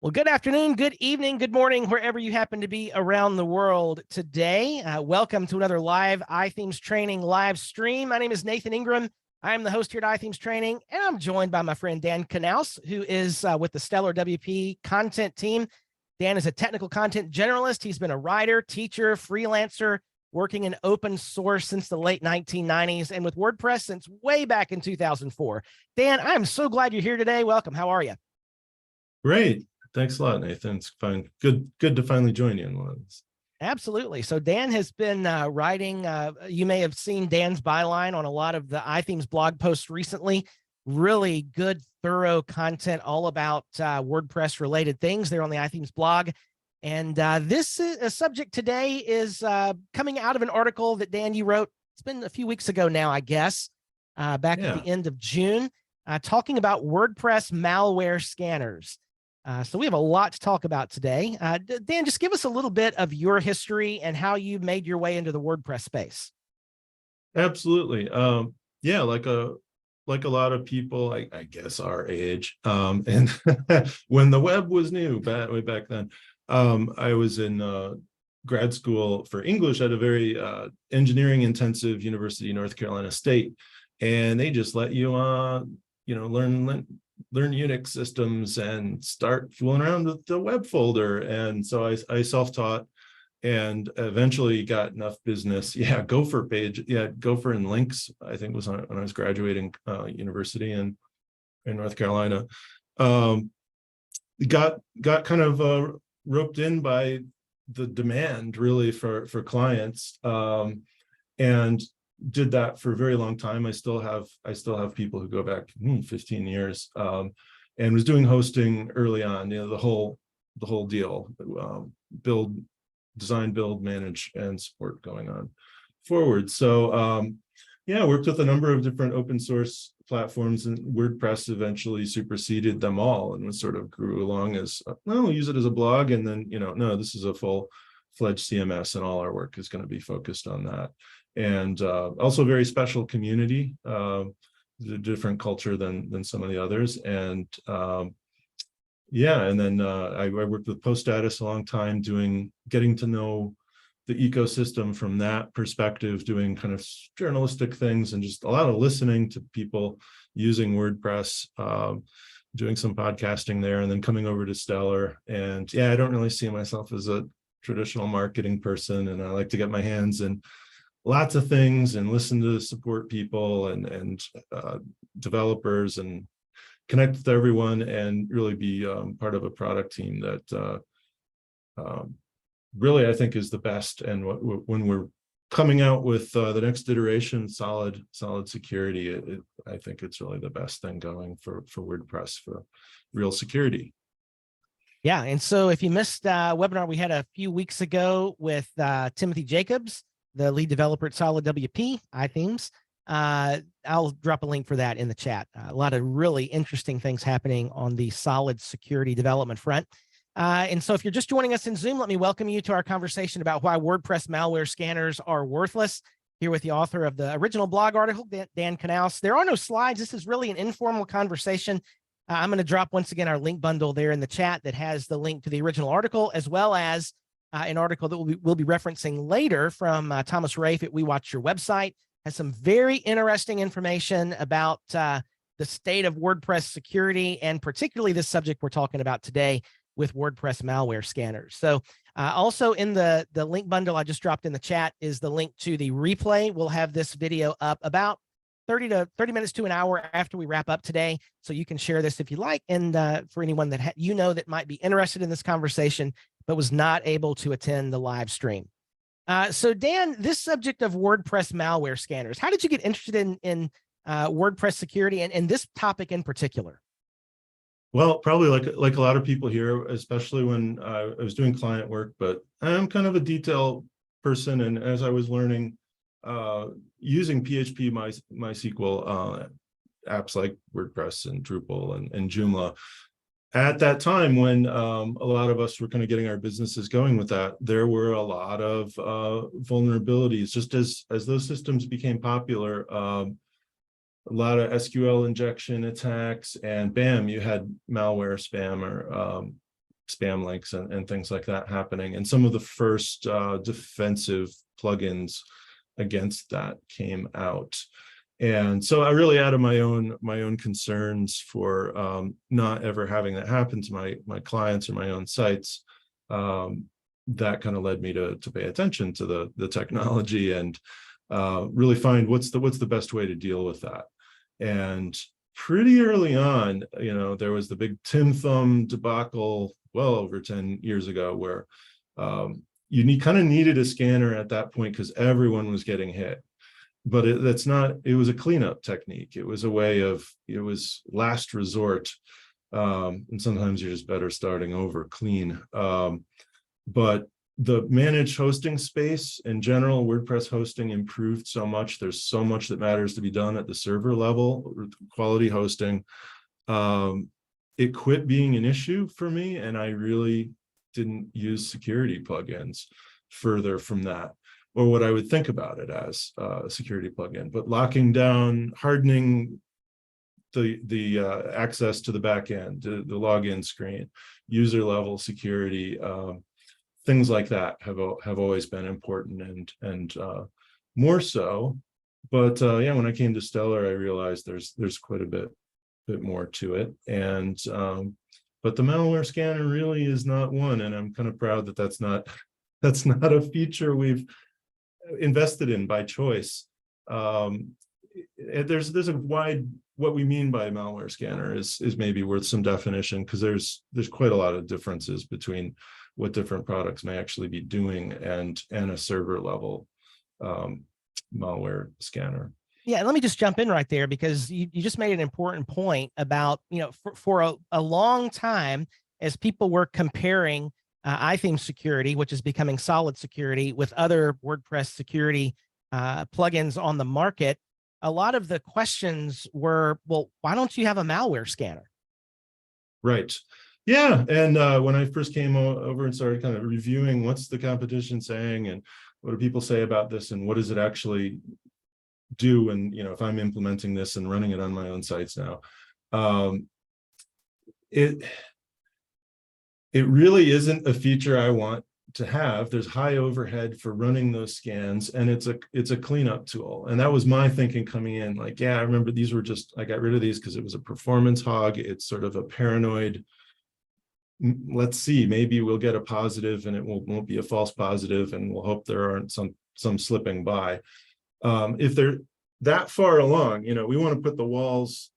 Well, good afternoon, good evening, good morning, wherever you happen to be around the world today. Welcome to another live iThemes Training live stream. My name is Nathan Ingram. I'm the host here at iThemes Training, and I'm joined by my friend Dan Knauss, who is with the StellarWP content team. Dan is a technical content generalist. He's been a writer, teacher, freelancer, working in open source since the late 1990s, and with WordPress since way back in 2004. Dan, I'm so glad you're here today. Welcome. How are you? Great. Thanks a lot, Nathan. It's fine. Good to finally join you in one of these. Absolutely. So Dan has been writing, you may have seen Dan's byline on a lot of the iThemes blog posts recently. Really good, thorough content all about WordPress related things there on the iThemes blog. And this subject today is coming out of an article that Dan, you wrote. It's been a few weeks ago now, I guess, back at the end of June, talking about WordPress malware scanners. So we have a lot to talk about today. Dan, just give us a little bit of your history and how you made your way into the WordPress space. Absolutely. Yeah, like a lot of people, I guess our age, and when the web was new, way back then, I was in grad school for English at a very engineering intensive University of North Carolina State, and they just let you learn Unix systems and start fooling around with the web folder. And so I self-taught and eventually got enough business. Yeah, Gopher page. Yeah, Gopher and Links, I think was when I was graduating university in North Carolina. Got kind of roped in by the demand really for clients, and did that for a very long time. I still have people who go back 15 years, and was doing hosting early on, the whole deal, design, build, manage, and support going on forward. So yeah, worked with a number of different open source platforms, and WordPress eventually superseded them all and sort of grew along as, we'll use it as a blog, and then, no, this is a full-fledged CMS, and all our work is going to be focused on that. And also a very special community, a different culture than some of the others. And yeah, and then I worked with PostStatus a long time, getting to know the ecosystem from that perspective, doing kind of journalistic things and just a lot of listening to people using WordPress, doing some podcasting there, and then coming over to Stellar. And yeah, I don't really see myself as a traditional marketing person, and I like to get my hands in lots of things and listen to support people and developers and connect with everyone, and really be part of a product team that really I think is the best. And when we're coming out with the next iteration, solid security, I think it's really the best thing going for WordPress for real security. Yeah, and so if you missed a webinar we had a few weeks ago with Timothy Jacobs, the lead developer at SolidWP, iThemes, I'll drop a link for that in the chat. A lot of really interesting things happening on the solid security development front. And so if you're just joining us in Zoom, let me welcome you to our conversation about why WordPress malware scanners are worthless. Here with the author of the original blog article, Dan Knauss. There are no slides. This is really an informal conversation. I'm going to drop once again our link bundle there in the chat that has the link to the original article, as well as an article that we'll be referencing later from Thomas Rafe at We Watch Your Website. Has some very interesting information about the state of WordPress security, and particularly this subject we're talking about today with WordPress malware scanners. So also in the link bundle I just dropped in the chat is the link to the replay. We'll have this video up about 30 minutes to an hour after we wrap up today. So you can share this if you like. And for anyone that that might be interested in this conversation, but was not able to attend the live stream. So Dan, this subject of WordPress malware scanners, how did you get interested in WordPress security and this topic in particular? Well, probably like a lot of people here, especially when I was doing client work, but I'm kind of a detail person. And as I was learning using PHP, MySQL apps like WordPress and Drupal and Joomla, at that time when a lot of us were kind of getting our businesses going with that, there were a lot of vulnerabilities. Just as those systems became popular, a lot of SQL injection attacks, and bam, you had malware, spam, or spam links and things like that happening. And some of the first defensive plugins against that came out. And so I really, out of my own concerns for not ever having that happen to my clients or my own sites, that kind of led me to pay attention to the technology and really find what's the best way to deal with that. And pretty early on, there was the big Tim Thumb debacle well over 10 years ago, where you kind of needed a scanner at that point because everyone was getting hit. But it was a cleanup technique. It was a way of, it was last resort. And sometimes you're just better starting over clean. But the managed hosting space in general, WordPress hosting improved so much. There's so much that matters to be done at the server level, quality hosting. It quit being an issue for me, and I really didn't use security plugins further from that, or what I would think about it as a security plugin. But locking down, hardening the access to the back end, the login screen, user level security, things like that have always been important and more so. But yeah, when I came to Stellar, I realized there's quite a bit more to it. And but the malware scanner really is not one, and I'm kind of proud that that's not a feature we've invested in by choice. There's a wide, what we mean by malware scanner is maybe worth some definition, because there's quite a lot of differences between what different products may actually be doing and a server level malware scanner. Yeah, let me just jump in right there, because you just made an important point about, for a long time, as people were comparing iTheme security, which is becoming solid security, with other WordPress security plugins on the market, a lot of the questions were, well, why don't you have a malware scanner? Right. Yeah. And when I first came over and started kind of reviewing what's the competition saying and what do people say about this and what does it actually do, and if I'm implementing this and running it on my own sites now, it really isn't a feature I want to have. There's high overhead for running those scans, and it's a cleanup tool. And that was my thinking coming in. Like, yeah, I remember I got rid of these because it was a performance hog. It's sort of a paranoid, let's see, maybe we'll get a positive and it won't be a false positive, and we'll hope there aren't some slipping by. If they're that far along, we want to put the walls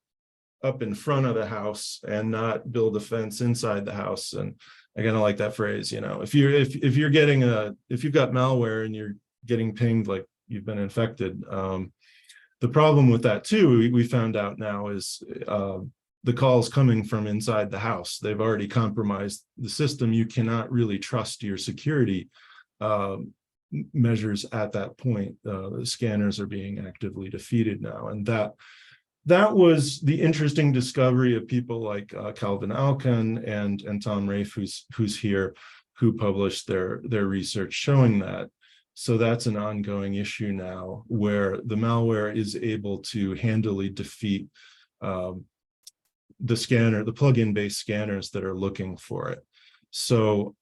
up in front of the house and not build a fence inside the house. And I kind of like that phrase, if you've got malware and you're getting pinged like you've been infected, the problem with that too, we found out now, is the calls coming from inside the house. They've already compromised the system. You cannot really trust your security measures at that point. The scanners are being actively defeated now, and that was the interesting discovery of people like Calvin Alkan and Tom Rafe, who's here, who published their research showing that. So that's an ongoing issue now, where the malware is able to handily defeat the plugin-based scanners that are looking for it. So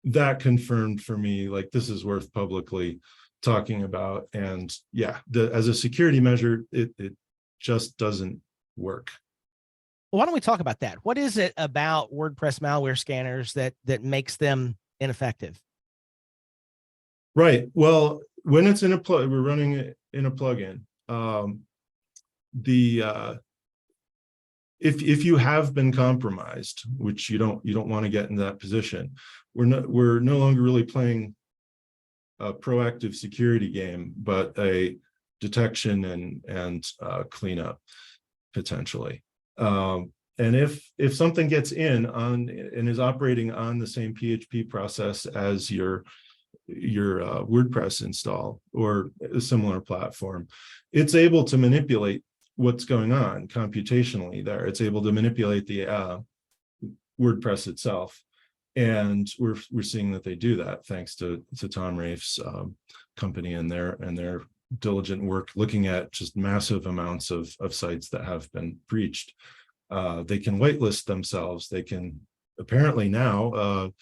that confirmed for me, like, this is worth publicly talking about. And yeah, as a security measure, it just doesn't work. Well, why don't we talk about that? What is it about WordPress malware scanners that makes them ineffective? Right. Well, when it's we're running it in a plugin. If you have been compromised, which you don't want to get in that position, we're no longer really playing a proactive security game, but a detection and cleanup potentially. And if something gets in on and is operating on the same PHP process as your WordPress install or a similar platform, it's able to manipulate what's going on computationally there. It's able to manipulate the WordPress itself. And we're seeing that they do that thanks to Tom Rafe's company and their diligent work looking at just massive amounts of sites that have been breached. They can whitelist themselves. They can apparently now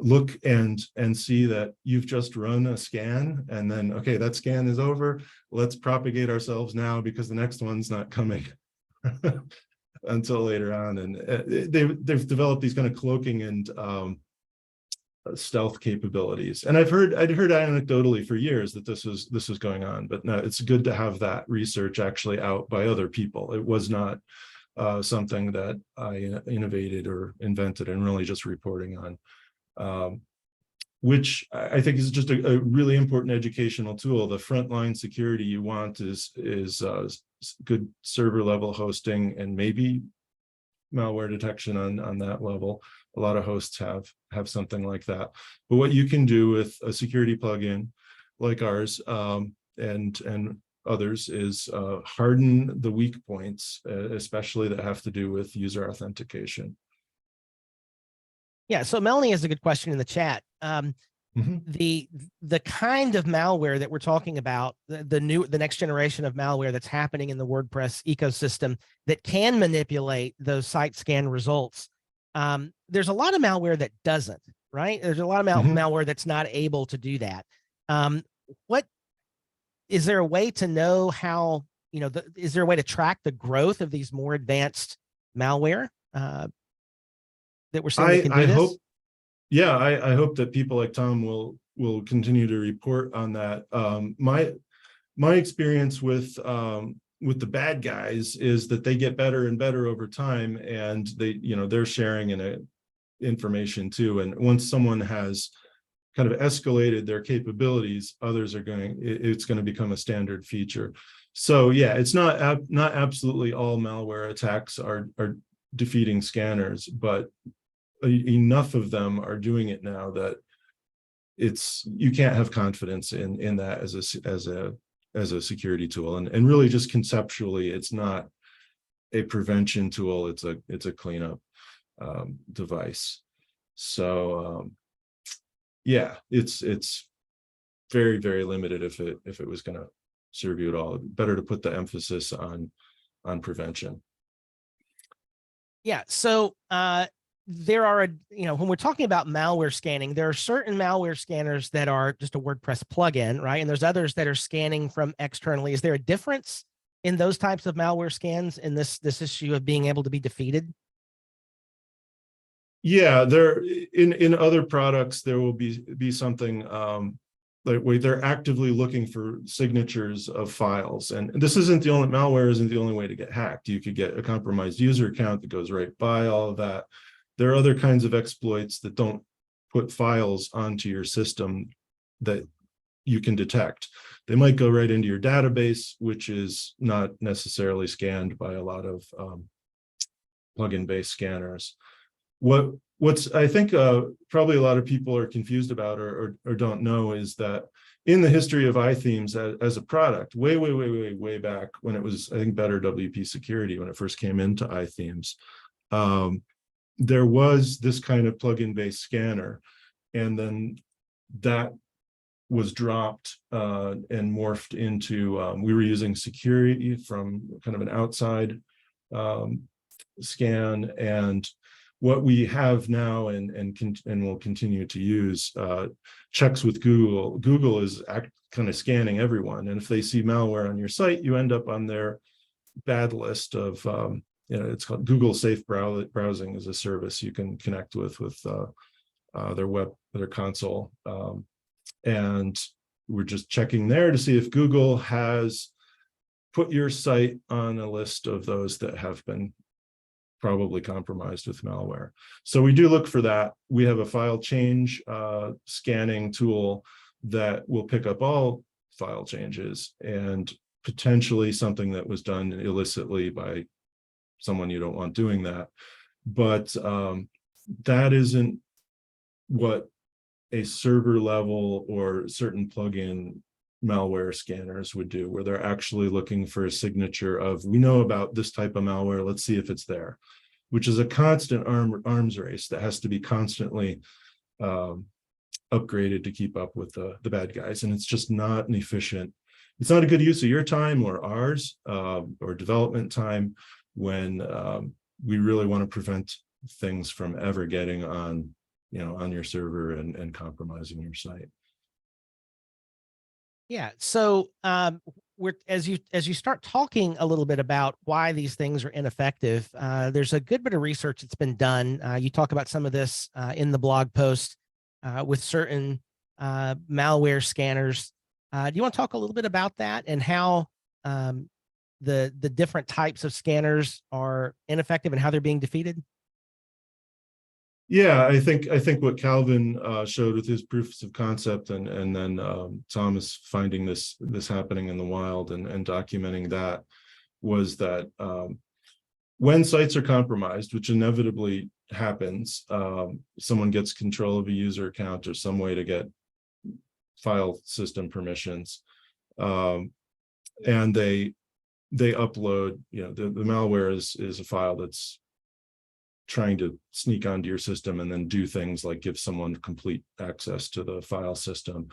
look and see that you've just run a scan, and then, okay, that scan is over. Let's propagate ourselves now because the next one's not coming until later on. And they've developed these kind of cloaking and stealth capabilities. And I'd heard anecdotally for years that this was going on, but no, it's good to have that research actually out by other people. It was not something that I innovated or invented and really just reporting on, which I think is just a really important educational tool. The frontline security you want is good server level hosting and maybe malware detection on that level. A lot of hosts have something like that. But what you can do with a security plugin like ours and others is harden the weak points, especially that have to do with user authentication. Yeah, so Melanie has a good question in the chat. The kind of malware that we're talking about, the next generation of malware that's happening in the WordPress ecosystem that can manipulate those site scan results. There's a lot of malware that doesn't, right? There's a lot of malware that's not able to do that. What is there a way to know how, is there a way to track the growth of these more advanced malware that we're seeing that can do this? Hope, yeah, I hope that people like Tom will continue to report on that. My experience with the bad guys is that they get better and better over time, and they're sharing information too. And once someone has kind of escalated their capabilities, others are it's going to become a standard feature. So yeah, it's not absolutely all malware attacks are defeating scanners, but enough of them are doing it now that you can't have confidence in that as a security tool. And really just conceptually, it's not a prevention tool, it's a cleanup device. So yeah, it's very, very limited if it was going to serve you at all. Better to put the emphasis on prevention. Yeah, so there are, when we're talking about malware scanning, there are certain malware scanners that are just a WordPress plugin, right? And there's others that are scanning from externally. Is there a difference in those types of malware scans in this issue of being able to be defeated? Yeah, in other products, there will be something like where they're actively looking for signatures of files. And this isn't the only, malware isn't the only way to get hacked. You could get a compromised user account that goes right by all of that. There are other kinds of exploits that don't put files onto your system that you can detect. They might go right into your database, which is not necessarily scanned by a lot of plugin-based scanners. What's I think probably a lot of people are confused about or don't know is that in the history of iThemes as a product, way back when it was, I think, Better WP Security, when it first came into iThemes, there was this kind of plugin-based scanner, and then that was dropped and morphed into, we were using security from kind of an outside scan, and what we have now and will continue to use checks with Google. Google is kind of scanning everyone, and if they see malware on your site, you end up on their bad list of it's called Google Safe Browsing is a service you can connect with their console, and we're just checking there to see if Google has put your site on a list of those that have been probably compromised with malware. So we do look for that. We have a file change scanning tool that will pick up all file changes, and potentially something that was done illicitly by someone you don't want doing that. But that isn't what a server level or certain plugin malware scanners would do, where they're actually looking for a signature of, we know about this type of malware, let's see if it's there, which is a constant arms race that has to be constantly upgraded to keep up with the bad guys. And it's just not an efficient, it's not a good use of your time or ours or development time when we really want to prevent things from ever getting on, on your server and compromising your site. Yeah. So as you start talking a little bit about why these things are ineffective, there's a good bit of research that's been done. You talk about some of this in the blog post with certain malware scanners. Do you want to talk a little bit about that and how the different types of scanners are ineffective and how they're being defeated? Yeah, I think what Calvin showed with his proofs of concept, and then Thomas finding this happening in the wild and documenting that, was that when sites are compromised, which inevitably happens, someone gets control of a user account or some way to get file system permissions, and they upload, the malware is a file that's trying to sneak onto your system and then do things like give someone complete access to the file system,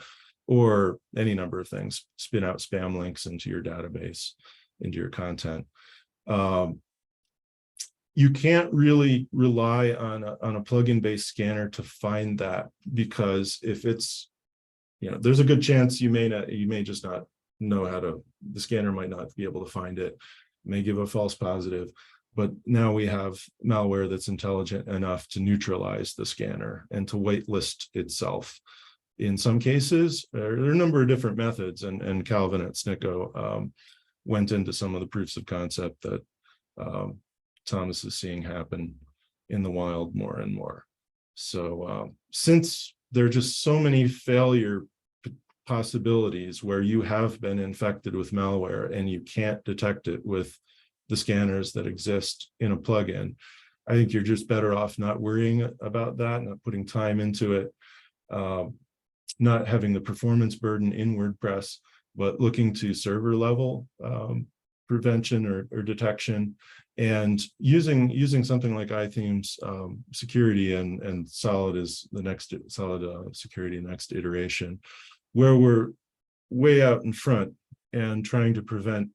or any number of things, spin out spam links into your database, into your content. You can't really rely on a plugin based scanner to find that, because if it's, there's a good chance you may just not know the scanner might not be able to find it, may give a false positive. But now we have malware that's intelligent enough to neutralize the scanner and to whitelist itself. In some cases, there are a number of different methods, and Calvin at SNCO went into some of the proofs of concept that Thomas is seeing happen in the wild more and more. So since there are just so many failure possibilities where you have been infected with malware and you can't detect it with the scanners that exist in a plugin, I think you're just better off not worrying about that, not putting time into it, not having the performance burden in WordPress, but looking to server level prevention or detection, and using something like iThemes security and Solid is the next Solid security next iteration, where we're way out in front and trying to prevent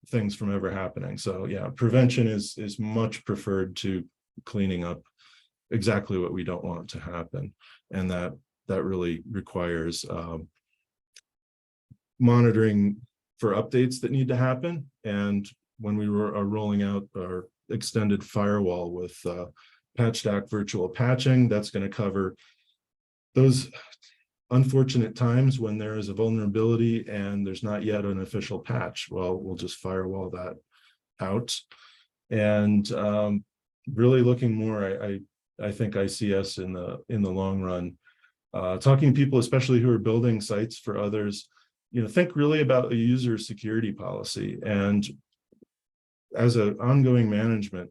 things from ever happening. So yeah, prevention is much preferred to cleaning up exactly what we don't want to happen, and that really requires monitoring for updates that need to happen. And when we are rolling out our extended firewall with patch stack virtual patching, that's going to cover those unfortunate times when there is a vulnerability and there's not yet an official patch. Well, we'll just firewall that out. And really looking more, I think I see us in the long run, talking to people, especially who are building sites for others, think really about a user security policy, and as an ongoing management,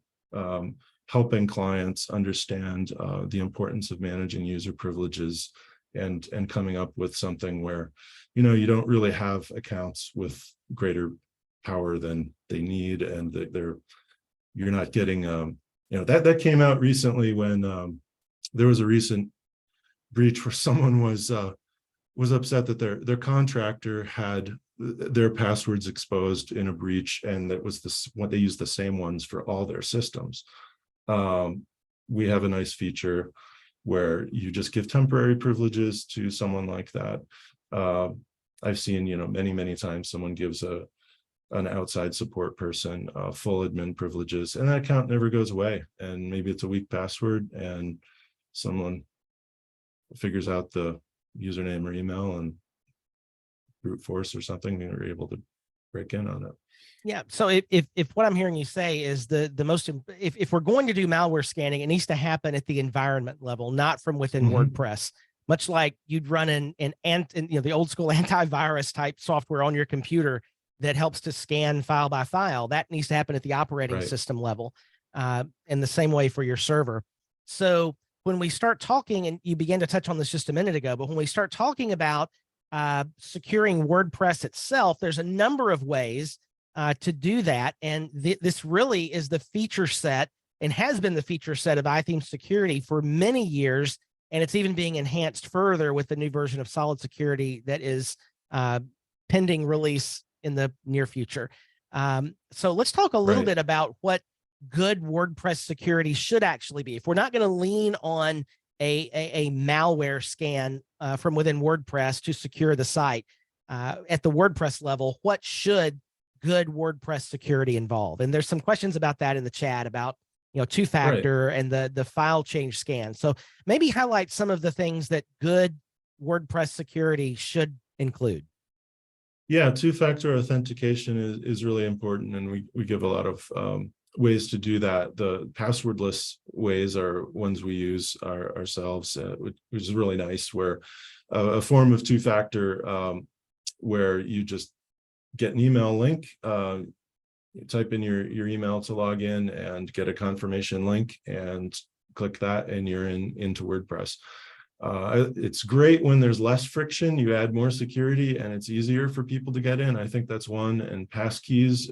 helping clients understand the importance of managing user privileges, and coming up with something where, you don't really have accounts with greater power than they need, and that you're not getting, that came out recently when there was a recent breach where someone was upset that their contractor had their passwords exposed in a breach, and that was what they used the same ones for all their systems. We have a nice feature where you just give temporary privileges to someone like that. I've seen, many times someone gives an outside support person full admin privileges, and that account never goes away. And maybe it's a weak password, and someone figures out the username or email and brute force or something, and they're able to break in on it. Yeah. So if what I'm hearing you say is the most, if we're going to do malware scanning, it needs to happen at the environment level, not from within WordPress. Much like you'd run the old school antivirus type software on your computer that helps to scan file by file, that needs to happen at the operating system level, in the same way for your server. So when we start talking, and you began to touch on this just a minute ago, but when we start talking about securing WordPress itself, there's a number of ways to do that. And this really is the feature set, and has been the feature set of iThemes security for many years. And it's even being enhanced further with the new version of Solid Security that is pending release in the near future. So let's talk a little bit about what good WordPress security should actually be. If we're not going to lean on a malware scan from within WordPress to secure the site at the WordPress level, what should good WordPress security involve? And there's some questions about that in the chat about, two-factor and the file change scan. So maybe highlight some of the things that good WordPress security should include. Yeah, two-factor authentication is really important, and we give a lot of ways to do that. The passwordless ways are ones we use ourselves, which is really nice, where a form of two-factor where you just get an email link, you type in your email to log in and get a confirmation link and click that, and you're into WordPress. It's great when there's less friction, you add more security and it's easier for people to get in. I think that's one, and passkeys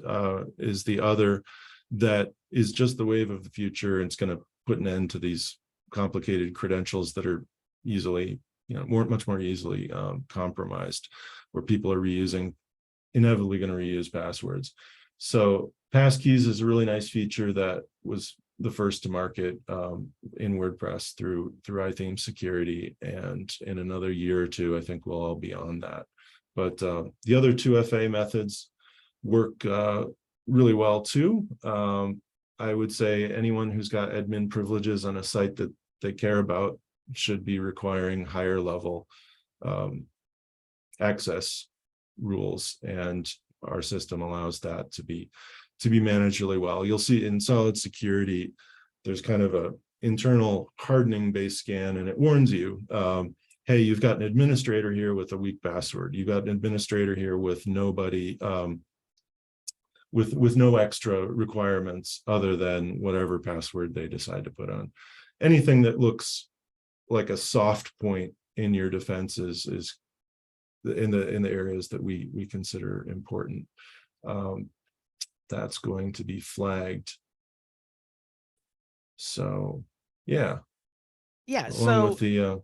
is the other. That is just the wave of the future, and it's going to put an end to these complicated credentials that are easily, much more easily compromised, where people are inevitably going to reuse passwords. So passkeys is a really nice feature that was the first to market in WordPress through iTheme security, and in another year or two, I think we'll all be on that. But the other 2FA methods work really well too. I would say anyone who's got admin privileges on a site that they care about should be requiring higher level access rules, and our system allows that to be managed really well. You'll see in solid security, there's kind of a internal hardening base scan, and it warns you, hey, you've got an administrator here with a weak password. You've got an administrator here with nobody, with no extra requirements other than whatever password they decide to put on. Anything that looks like a soft point in your defenses is in the areas that we consider important. That's going to be flagged. So yeah. So with the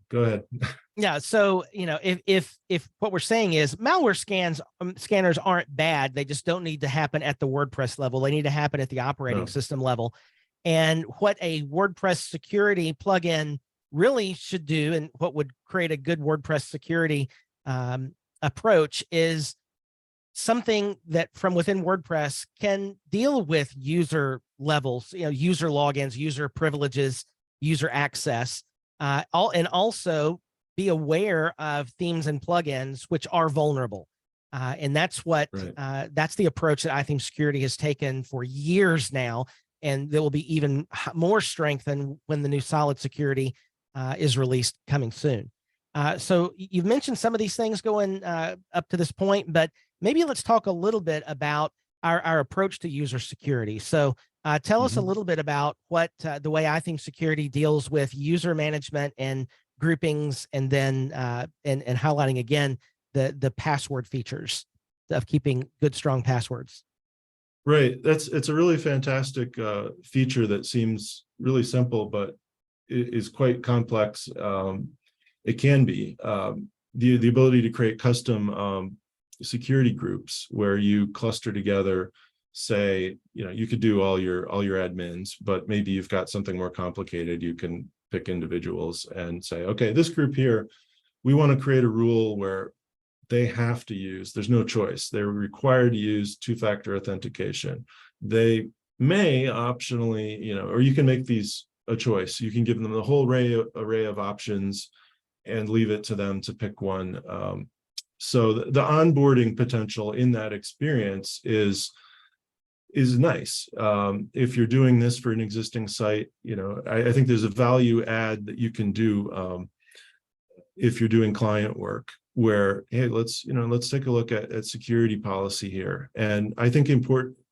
go ahead. Yeah. So, if what we're saying is malware scanners aren't bad, they just don't need to happen at the WordPress level. They need to happen at the operating system level. And what a WordPress security plugin really should do, and what would create a good WordPress security approach, is something that from within WordPress can deal with user levels, user logins, user privileges, user access, and also be aware of themes and plugins which are vulnerable. And that's what that's the approach that iTheme Security has taken for years now, and there will be even more strengthened when the new Solid Security is released coming soon. So you've mentioned some of these things going up to this point, but maybe let's talk a little bit about our approach to user security. So tell us a little bit about what the way iTheme Security deals with user management and groupings, and then and highlighting again the password features of keeping good, strong passwords. Right. It's a really fantastic feature that seems really simple, but it is quite complex. It can be the ability to create custom security groups where you cluster together. Say, you could do all your admins, but maybe you've got something more complicated. You can pick individuals and say, okay, this group here, we want to create a rule where they have to use, there's no choice, they're required to use two-factor authentication. They may optionally, or you can make these a choice. You can give them the whole array of options and leave it to them to pick one. So the onboarding potential in that experience is nice. If you're doing this for an existing site, I think there's a value add that you can do if you're doing client work, where, hey, let's take a look at security policy here. And I think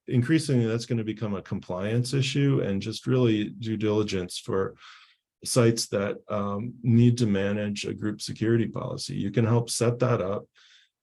increasingly that's going to become a compliance issue, and just really due diligence for sites that need to manage a group security policy. You can help set that up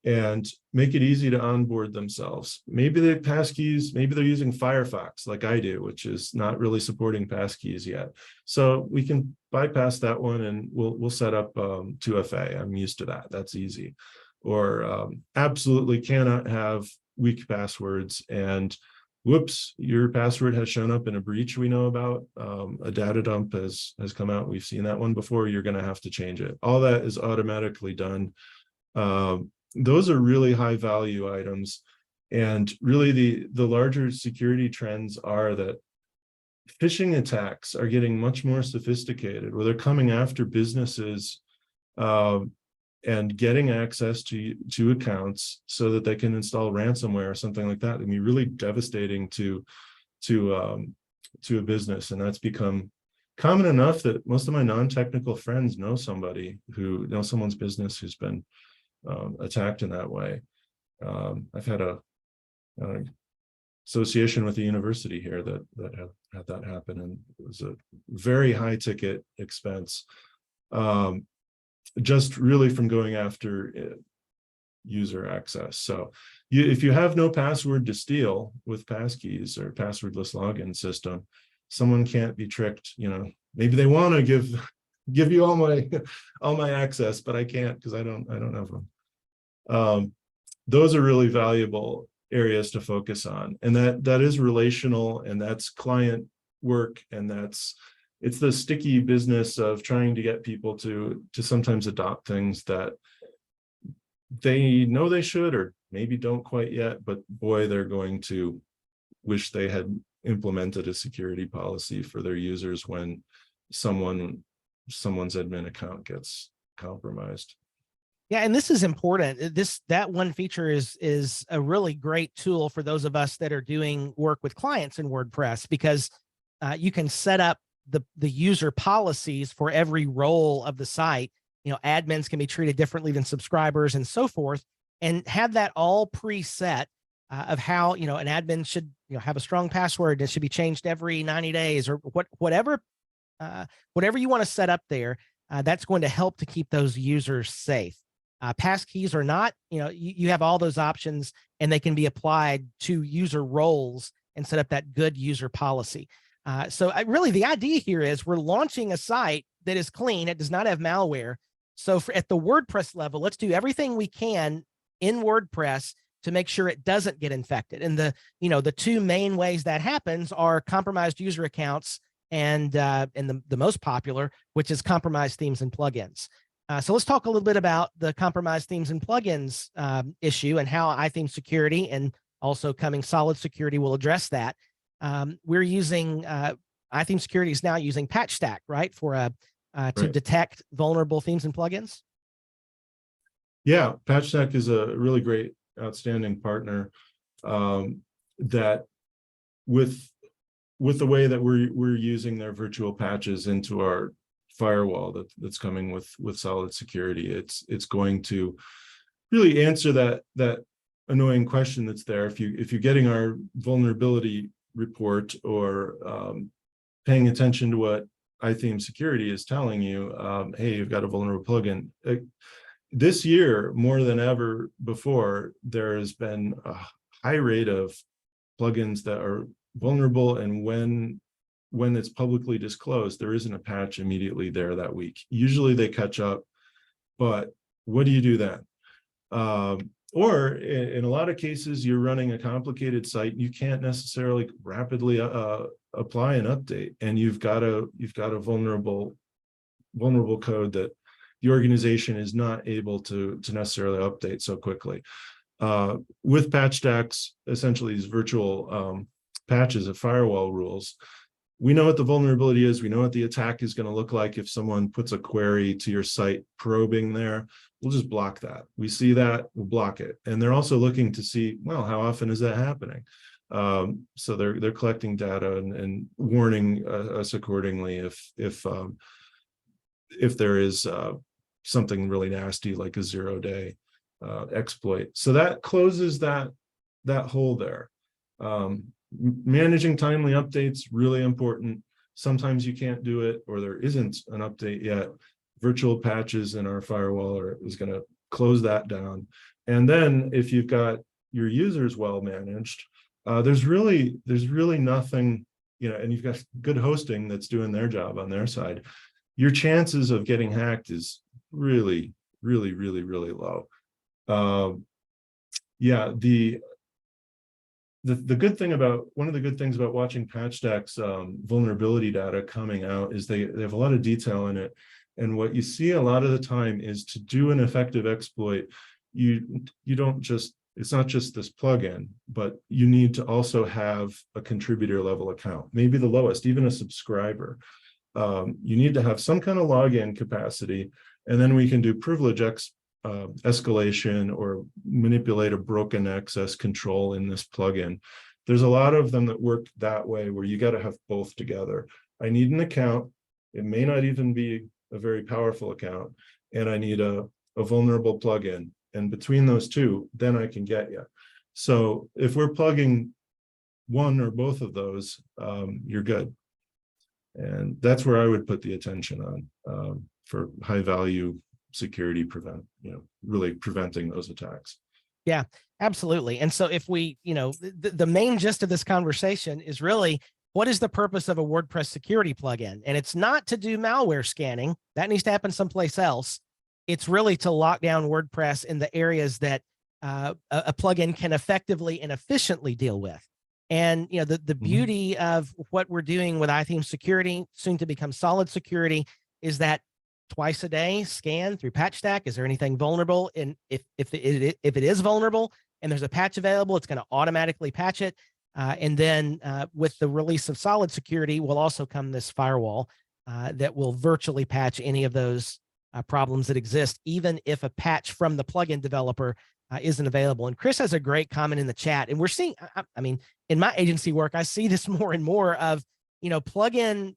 and make it easy to onboard themselves. Maybe they have passkeys, maybe they're using Firefox like I do, which is not really supporting passkeys yet. So we can bypass that one, and we'll set up 2FA. I'm used to that. That's easy. Or absolutely cannot have weak passwords, and whoops, your password has shown up in a breach we know about. A data dump has come out. We've seen that one before. You're going to have to change it. All that is automatically done. Those are really high value items. And really the larger security trends are that phishing attacks are getting much more sophisticated, where they're coming after businesses and getting access to accounts so that they can install ransomware or something like that. I mean, really devastating to a business. And that's become common enough that most of my non-technical friends know somebody who knows someone's business who's been attacked in that way. I've had a association with the university here that had that happen, and it was a very high ticket expense, just really from going after user access. So if you have no password to steal with passkeys or passwordless login system, someone can't be tricked. You know, maybe they want to give you all my access, but I can't because I don't have them. Those are really valuable areas to focus on, and that is relational, and that's client work, and it's the sticky business of trying to get people to sometimes adopt things that they know they should or maybe don't quite yet, but boy, they're going to wish they had implemented a security policy for their users when someone's admin account gets compromised. Yeah, and this is important. That one feature is a really great tool for those of us that are doing work with clients in WordPress, because you can set up the user policies for every role of the site. You know, admins can be treated differently than subscribers and so forth, and have that all preset of how, you know, an admin should, you know, have a strong password that should be changed every 90 days or whatever you want to set up there. That's going to help to keep those users safe. Passkeys are not, you know, you have all those options, and they can be applied to user roles and set up that good user policy. So really the idea here is we're launching a site that is clean. It does not have malware. So at the WordPress level, let's do everything we can in WordPress to make sure it doesn't get infected. And the two main ways that happens are compromised user accounts and the most popular, which is compromised themes and plugins. So let's talk a little bit about the compromised themes and plugins issue, and how iTheme Security and also coming Solid Security will address that. We're using iTheme Security is now using PatchStack, right, for to detect vulnerable themes and plugins. Yeah, PatchStack is a really great, outstanding partner that with the way that we're using their virtual patches into our firewall that's coming with Solid Security, it's going to really answer that annoying question that's there. If you're getting our vulnerability report or paying attention to what iTheme Security is telling you, hey, you've got a vulnerable plugin. This year, more than ever before, there has been a high rate of plugins that are vulnerable, and when it's publicly disclosed, there isn't a patch immediately there that week. Usually they catch up, but what do you do then? Or in a lot of cases, you're running a complicated site. You can't necessarily rapidly apply an update, and you've got a vulnerable code that the organization is not able to necessarily update so quickly. With PatchStack's, essentially these virtual patches of firewall rules, we know what the vulnerability is. We know what the attack is going to look like if someone puts a query to your site probing there. We'll just block that. We see that, we'll block it. And they're also looking to see, well, how often is that happening? So they're collecting data and warning us accordingly if there is something really nasty like a 0-day exploit. So that closes that hole there. Managing timely updates, really important. Sometimes you can't do it, or there isn't an update yet. Virtual patches in our firewall is going to close that down. And then if you've got your users well managed, there's really nothing, you know, and you've got good hosting that's doing their job on their side, your chances of getting hacked is really, really, really, really low. Yeah, the good thing about, one of the good things about watching PatchStack's vulnerability data coming out is they have a lot of detail in it. And what you see a lot of the time is, to do an effective exploit, you don't just, it's not just this plugin, but you need to also have a contributor level account, maybe the lowest, even a subscriber. You need to have some kind of login capacity, and then we can do privilege escalation or manipulate a broken access control in this plugin. There's a lot of them that work that way, where you got to have both together. I need an account. It may not even be a very powerful account, and I need a vulnerable plugin. And between those two, then I can get you. So if we're plugging one or both of those, you're good. And that's where I would put the attention on for high value security really preventing those attacks. Yeah, absolutely. And so if we, the main gist of this conversation is really, what is the purpose of a WordPress security plugin? And it's not to do malware scanning. That needs to happen someplace else. It's really to lock down WordPress in the areas that a plugin can effectively and efficiently deal with. And the beauty of what we're doing with iThemes Security, soon to become Solid Security, is that twice a day scan through PatchStack. Is there anything vulnerable? And if it is vulnerable and there's a patch available, it's going to automatically patch it. And then with the release of Solid Security will also come this firewall that will virtually patch any of those problems that exist, even if a patch from the plugin developer isn't available. And Chris has a great comment in the chat, and we're seeing, I mean, in my agency work, I see this more and more of, plugin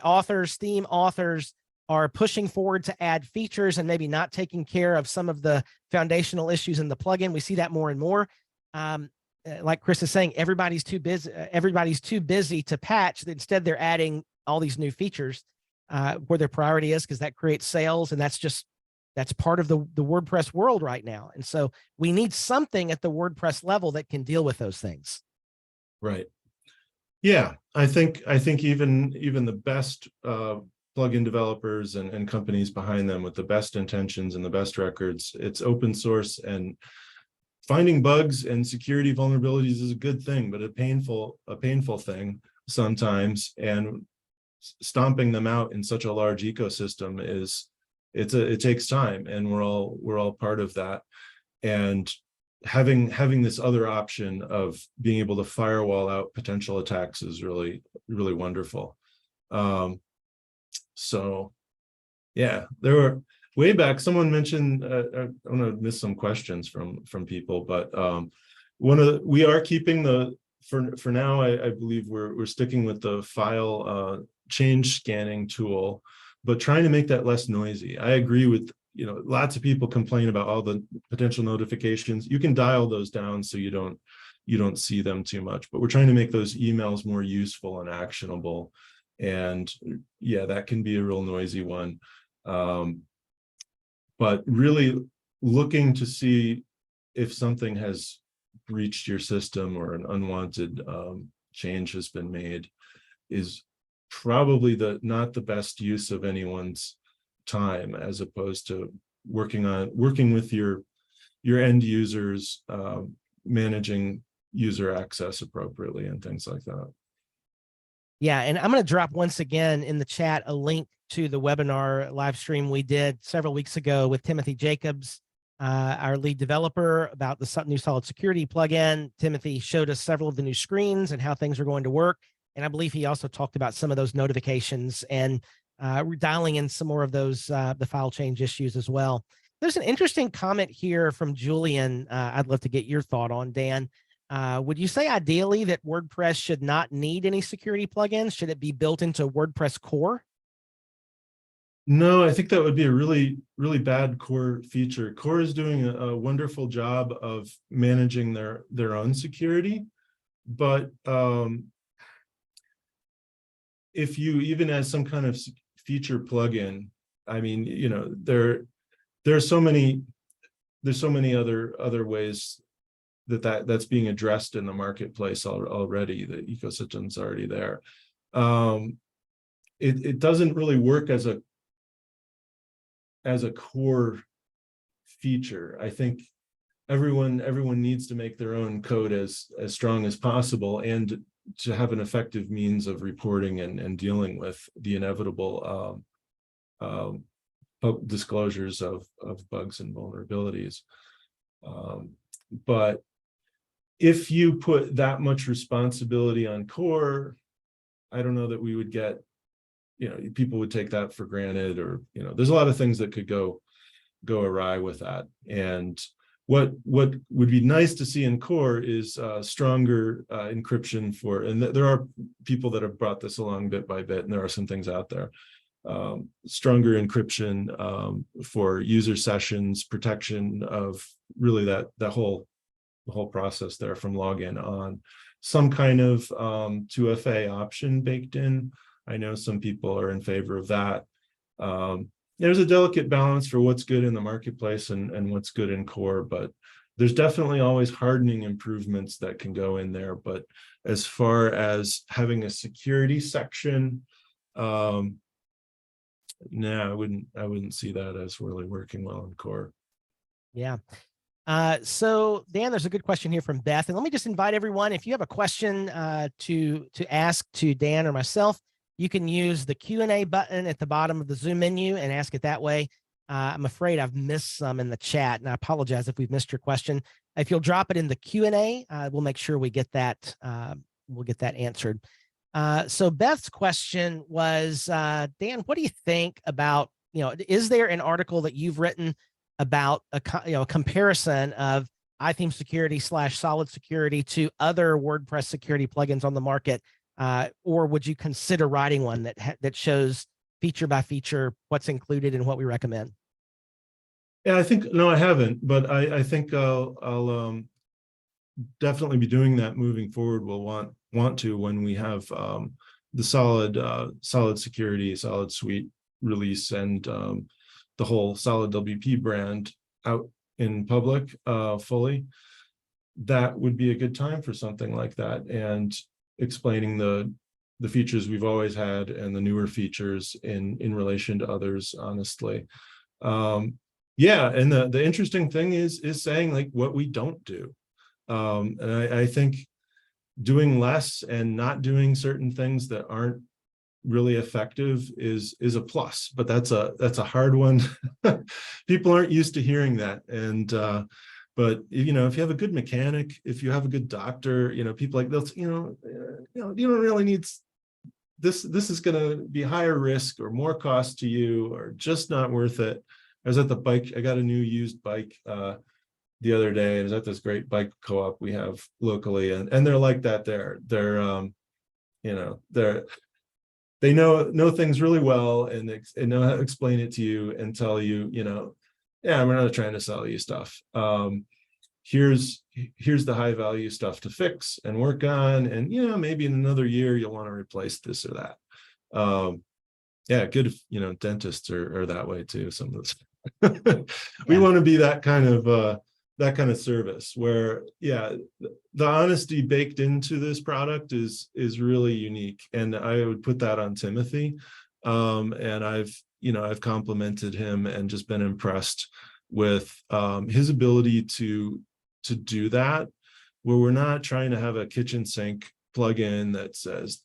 authors, theme authors are pushing forward to add features and maybe not taking care of some of the foundational issues in the plugin. We see that more and more. Like Chris is saying, everybody's too busy to patch. Instead, they're adding all these new features where their priority is, because that creates sales, and that's part of the WordPress world right now. And so we need something at the WordPress level that can deal with those things. Right. Yeah, I think even the best plugin developers and companies behind them with the best intentions and the best records, it's open source, and finding bugs and security vulnerabilities is a good thing, but a painful thing sometimes. And stomping them out in such a large ecosystem it takes time, and we're all part of that. And having this other option of being able to firewall out potential attacks is really, really wonderful. So yeah, there were way back, someone mentioned, I'm gonna miss some questions from people, but we are keeping for now, I believe we're sticking with the file change scanning tool, but trying to make that less noisy. I agree with, lots of people complain about all the potential notifications. You can dial those down so you don't see them too much, but we're trying to make those emails more useful and actionable. And yeah, that can be a real noisy one. But really looking to see if something has breached your system or an unwanted change has been made is probably not the best use of anyone's time, as opposed to working with your end users, managing user access appropriately and things like that. Yeah, and I'm going to drop once again in the chat a link to the webinar live stream we did several weeks ago with Timothy Jacobs, our lead developer, about the new Solid Security plugin. Timothy showed us several of the new screens and how things are going to work. And I believe he also talked about some of those notifications and dialing in some more of those, the file change issues as well. There's an interesting comment here from Julian. I'd love to get your thought on, Dan. Would you say ideally that WordPress should not need any security plugins? Should it be built into WordPress core? No, I think that would be a really, really bad core feature. Core is doing a wonderful job of managing their own security, but if you even as some kind of feature plugin, I mean, there's so many other ways that's being addressed in the marketplace already. The ecosystem's already there. It doesn't really work as a core feature. I think everyone needs to make their own code as strong as possible, and to have an effective means of reporting and dealing with the inevitable disclosures of bugs and vulnerabilities. But if you put that much responsibility on core, I don't know that we would get, people would take that for granted, or, there's a lot of things that could go awry with that. And what would be nice to see in core is stronger encryption for, and there are people that have brought this along bit by bit, and there are some things out there. Stronger encryption for user sessions, protection of really the whole process there from login on. Some kind of 2FA option baked in. I know some people are in favor of that. There's a delicate balance for what's good in the marketplace and what's good in core, but there's definitely always hardening improvements that can go in there. But as far as having a security section, no, I wouldn't see that as really working well in core. Yeah. So Dan, there's a good question here from Beth, and let me just invite everyone, if you have a question to ask to Dan or myself, you can use the Q&A button at the bottom of the Zoom menu and ask it that way. I'm afraid I've missed some in the chat, and I apologize if we've missed your question. If you'll drop it in the Q&A, we'll make sure we get that. We'll get that answered. So Beth's question was, Dan, what do you think about, is there an article that you've written about a comparison of iTheme Security / Solid Security to other WordPress security plugins on the market, or would you consider writing one that shows feature by feature what's included and what we recommend? Yeah, I think no, I haven't, but I think I'll definitely be doing that moving forward. We'll want to when we have the solid security, solid suite release, and the whole StellarWP brand out in public fully. That would be a good time for something like that, and explaining the features we've always had and the newer features in relation to others, honestly. Yeah, and the interesting thing is saying like what we don't do. And I think doing less and not doing certain things that aren't really effective is a plus, but that's a hard one. People aren't used to hearing that. And but if you have a good mechanic, if you have a good doctor, people like those, you don't really need this is going to be higher risk or more cost to you, or just not worth it. I was at the bike, I got a new used bike the other day. I was at this great bike co-op we have locally, and they're like that. They know things really well, and they know how to explain it to you and tell you, yeah, we're not trying to sell you stuff. Here's the high value stuff to fix and work on, and maybe in another year you'll want to replace this or that. Yeah, good if dentists are that way too. Some of this we want to be that kind of service where, yeah, the honesty baked into this product is really unique, and I would put that on Timothy. And I've complimented him and just been impressed with his ability to do that, where we're not trying to have a kitchen sink plugin that says,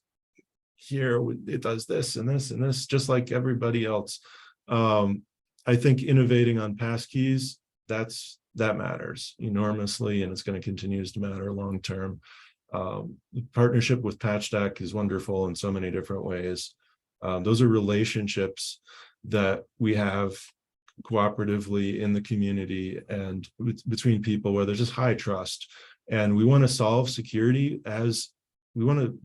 here it does this and this and this, just like everybody else. I think innovating on passkeys, that matters enormously, and it's going to continue to matter long term. The partnership with PatchDeck is wonderful in so many different ways. Those are relationships that we have cooperatively in the community and between people where there's just high trust. And we want to solve security as we want to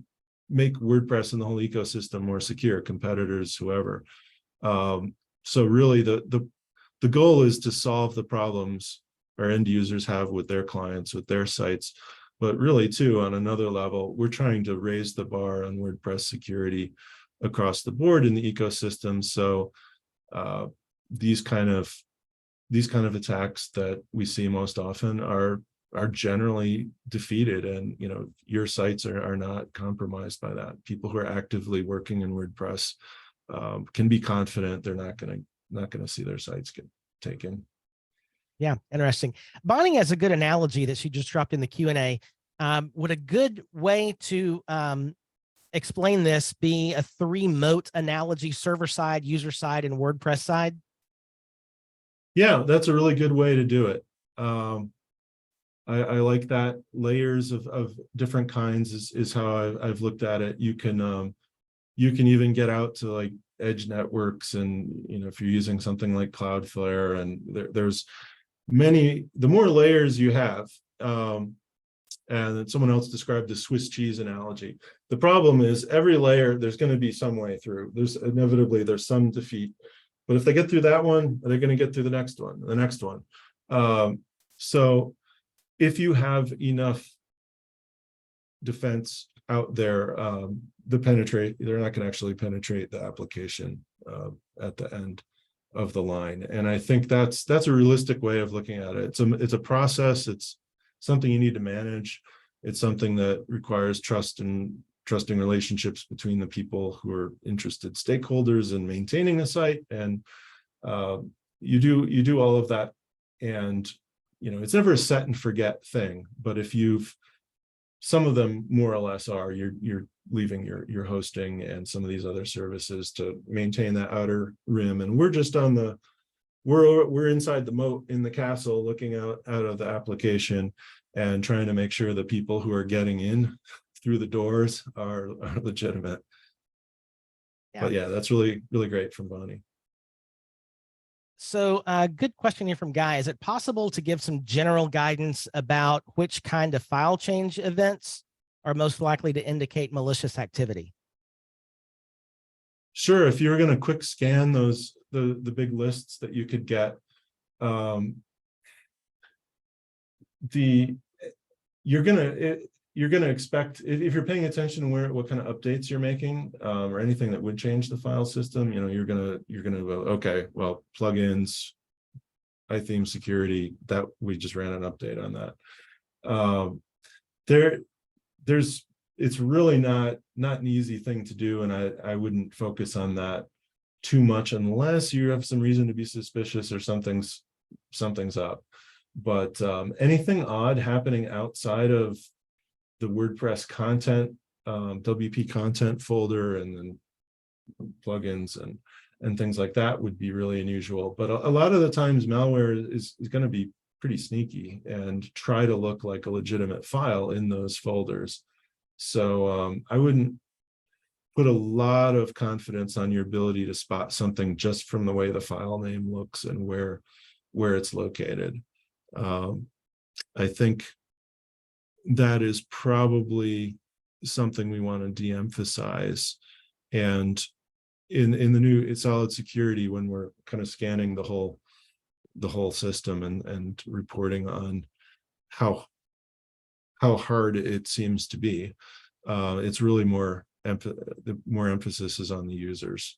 make WordPress and the whole ecosystem more secure, competitors, whoever. So really the goal is to solve the problems our end users have with their clients, with their sites. But really too, on another level, we're trying to raise the bar on WordPress security across the board in the ecosystem. So these kind of attacks that we see most often are generally defeated, and your sites are not compromised by that. People who are actively working in WordPress can be confident they're not going to see their sites get taken. Yeah, interesting. Bonnie has a good analogy that she just dropped in the Q&A. Would a good way to explain this be a 3-moat analogy: server side, user side, and WordPress side? Yeah, that's a really good way to do it. I like that. Layers of different kinds is how I've looked at it. You can even get out to like edge networks, and if you're using something like Cloudflare, and there's many, the more layers you have, and someone else described the Swiss cheese analogy. The problem is every layer, there's going to be some way through. There's some defeat, but if they get through that one, they're going to get through the next one, the next one. So if you have enough defense out there, they're not going to actually penetrate the application at the end of the line. And I think that's a realistic way of looking at it. It's a process. It's something you need to manage. It's something that requires trusting relationships between the people who are interested stakeholders in maintaining a site. And you do all of that. And it's never a set and forget thing. But if some of them more or less are, you're leaving your hosting and some of these other services to maintain that outer rim. And we're just we're inside the moat in the castle, looking out of the application and trying to make sure the people who are getting in through the doors are legitimate. Yeah. But yeah, that's really, really great from Bonnie. So good question here from Guy. Is it possible to give some general guidance about which kind of file change events are most likely to indicate malicious activity? Sure. If you were going to quick scan the big lists that you could get, you're gonna expect, if you're paying attention to what kind of updates you're making, or anything that would change the file system, you're gonna go, okay, well, plugins, iTheme security, that we just ran an update on that. It's really not an easy thing to do, and I wouldn't focus on that too much unless you have some reason to be suspicious or something's up. But anything odd happening outside of the WordPress content, WP content folder, and then plugins and things like that would be really unusual. But a lot of the times malware is going to be pretty sneaky and try to look like a legitimate file in those folders. So I wouldn't put a lot of confidence on your ability to spot something just from the way the file name looks and where it's located. I think that is probably something we want to de-emphasize. And in the new solid security, when we're kind of scanning the whole system and reporting on how hard it seems to be, it's really more emphasis is on the users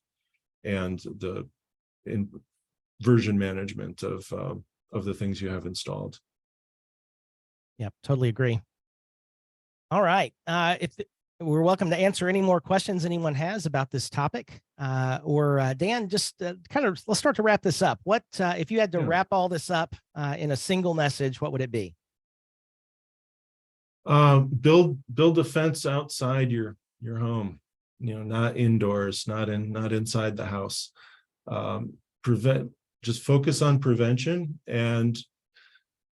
and the version management of the things you have installed. Yeah, totally agree. All right. We're welcome to answer any more questions anyone has about this topic, or Dan, just kind of, let's start to wrap this up. What, if you had to wrap all this up in a single message, what would it be? Build a fence outside your home, not indoors, not inside the house. Just focus on prevention and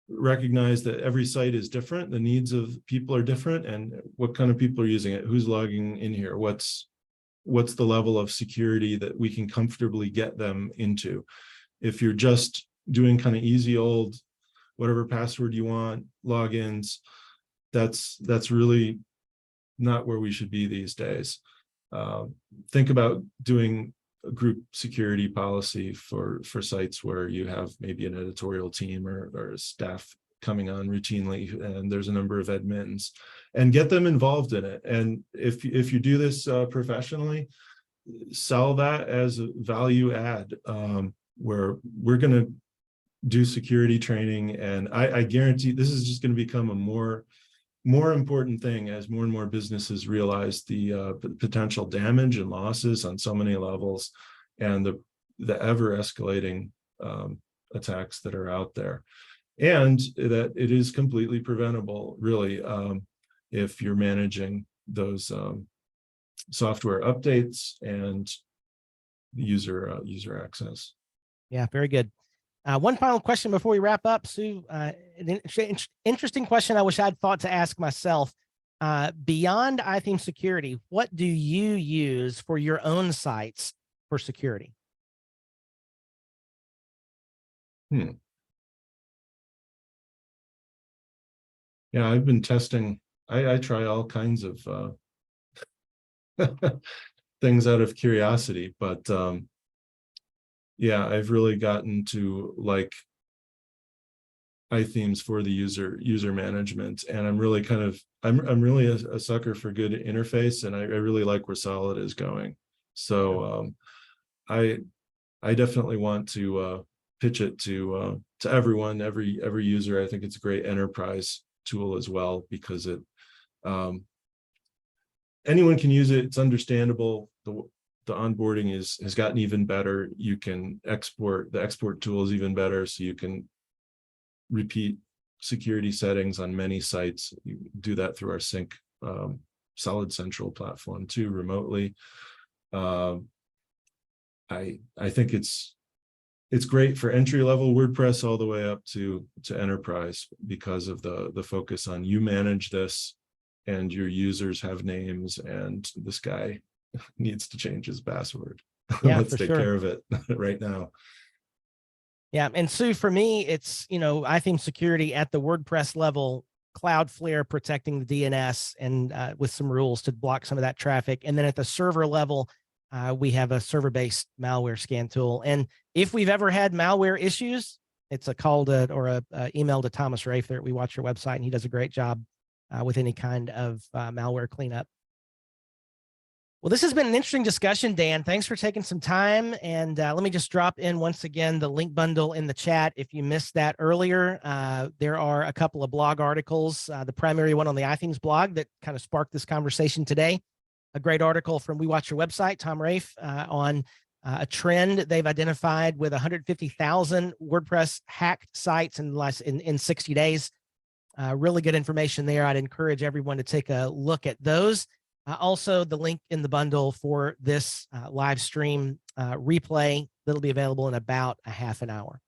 recognize that every site is different. The needs of people are different, and what kind of people are using it, who's logging in here, what's the level of security that we can comfortably get them into. If you're just doing kind of easy old, whatever password you want, logins, that's really not where we should be these days. Think about doing a group security policy for sites where you have maybe an editorial team or a staff coming on routinely, and there's a number of admins, and get them involved in it. And if you do this professionally, sell that as a value add, where we're going to do security training, and I guarantee this is just going to become a more important thing as more and more businesses realize the potential damage and losses on so many levels, and the ever escalating attacks that are out there, and that it is completely preventable, really, if you're managing those software updates and user access. Yeah, very good. One final question before we wrap up, Sue. An interesting question I wish I'd thought to ask myself. Beyond iTheme security, what do you use for your own sites for security? Yeah, I've been testing. I try all kinds of things out of curiosity, but yeah, I've really gotten to like iThemes for the user management, and I'm really I'm really a sucker for good interface, and I really like where Solid is going. So I definitely want to pitch it to everyone, every user. I think it's a great enterprise tool as well, because it anyone can use it. It's understandable. The onboarding has gotten even better. You can export, the export tool is even better, so you can repeat security settings on many sites. You do that through our Sync Solid Central platform too, remotely. I think it's great for entry-level WordPress all the way up to enterprise, because of the focus on you manage this and your users have names, and this guy needs to change his password. Yeah, Let's for take sure. care of it right now. Yeah, and Sue, for me, it's, iTheme security at the WordPress level, Cloudflare protecting the DNS and with some rules to block some of that traffic. And then at the server level, we have a server-based malware scan tool. And if we've ever had malware issues, it's a call to or a email to Thomas Rafe there at We Watch Your Website, and he does a great job with any kind of malware cleanup. Well, this has been an interesting discussion, Dan. Thanks for taking some time. And let me just drop in once again the link bundle in the chat. If you missed that earlier, there are a couple of blog articles. The primary one on the iThemes blog that kind of sparked this conversation today. A great article from We Watch Your Website, Tom Rafe, on a trend they've identified with 150,000 WordPress hacked sites in 60 days. Really good information there. I'd encourage everyone to take a look at those. Also, the link in the bundle for this live stream replay that'll be available in about a half an hour.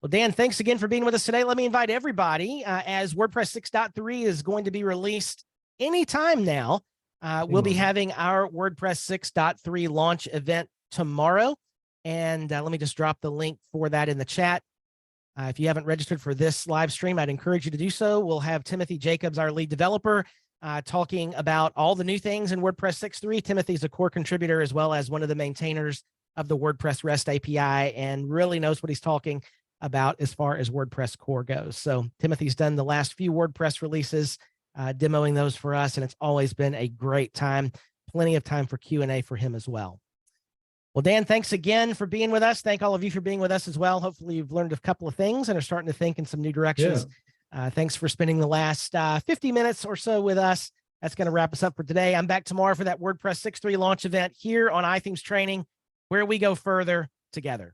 Well, Dan, thanks again for being with us today. Let me invite everybody, as WordPress 6.3 is going to be released anytime now. We'll be having our WordPress 6.3 launch event tomorrow. And let me just drop the link for that in the chat. If you haven't registered for this live stream, I'd encourage you to do so. We'll have Timothy Jacobs, our lead developer, talking about all the new things in WordPress 6.3. Timothy's a core contributor as well as one of the maintainers of the WordPress REST API, and really knows what he's talking about as far as WordPress core goes. So Timothy's done the last few WordPress releases, demoing those for us, and it's always been a great time. Plenty of time for Q&A for him as well. Well, Dan, thanks again for being with us. Thank all of you for being with us as well. Hopefully you've learned a couple of things and are starting to think in some new directions. Yeah. Thanks for spending the last 50 minutes or so with us. That's going to wrap us up for today. I'm back tomorrow for that WordPress 6.3 launch event here on iThemes Training, where we go further together.